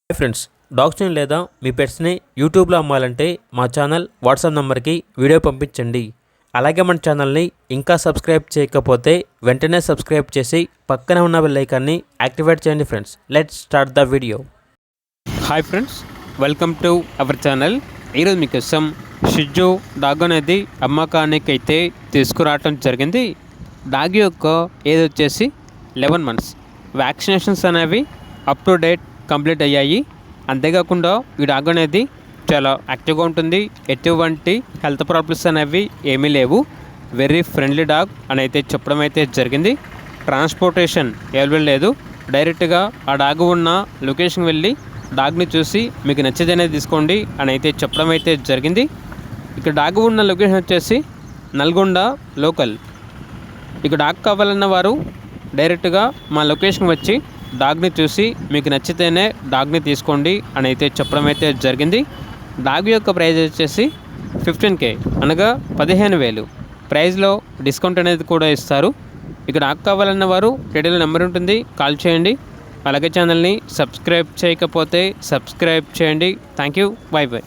Hi friends, డాగ్స్ని లేదా మీ పెట్స్ని యూట్యూబ్లో అమ్మాలంటే మా ఛానల్ వాట్సాప్ నెంబర్కి వీడియో పంపించండి. అలాగే మన ఛానల్ని ఇంకా సబ్స్క్రైబ్ చేయకపోతే వెంటనే సబ్స్క్రైబ్ చేసి పక్కనే ఉన్న బెల్ ఐకాన్ని యాక్టివేట్ చేయండి. Friends, let's start the video. Hi friends, welcome to our channel. ఈరోజు మీకోసం షిజు డాగ్ అనేది అమ్మకానికి అయితే తీసుకురావటం జరిగింది. డాగ్ యొక్క ఏజ్ వచ్చేసి 11 months. వ్యాక్సినేషన్స్ అనేవి అప్ టు డేట్ కంప్లీట్ అయ్యాయి. అంతేకాకుండా ఈ డాగ్ అనేది చాలా యాక్టివ్గా ఉంటుంది. ఎటువంటి హెల్త్ ప్రాబ్లమ్స్ అనేవి ఏమీ లేవు. వెరీ ఫ్రెండ్లీ డాగ్ అని అయితే చెప్పడం అయితే జరిగింది. ట్రాన్స్పోర్టేషన్ అవైలబుల్ లేదు. డైరెక్ట్గా ఆ డాగ్ ఉన్న లొకేషన్కి వెళ్ళి డాగ్ని చూసి మీకు నచ్చేది అనేది తీసుకోండి అని అయితే చెప్పడం అయితే జరిగింది. ఇక్కడ డాగ్ ఉన్న లొకేషన్ వచ్చేసి నల్గొండ లోకల్. ఇక డాగ్ కావాలన్న వారు డైరెక్ట్గా మా లొకేషన్కి వచ్చి డాగ్ని చూసి మీకు నచ్చితేనే డాగ్ని తీసుకోండి అని అయితే చెప్పడం అయితే జరిగింది. డాగ్ యొక్క ప్రైస్ వచ్చేసి 15K అనగా 15,000. ప్రైస్లో డిస్కౌంట్ అనేది కూడా ఇస్తారు. ఇక డాగ్ కావాలన్న వారు టైటిల్ నెంబర్ ఉంటుంది, కాల్ చేయండి. అలాగే ఛానల్ని సబ్స్క్రైబ్ చేయకపోతే సబ్స్క్రైబ్ చేయండి. Thank you, by by.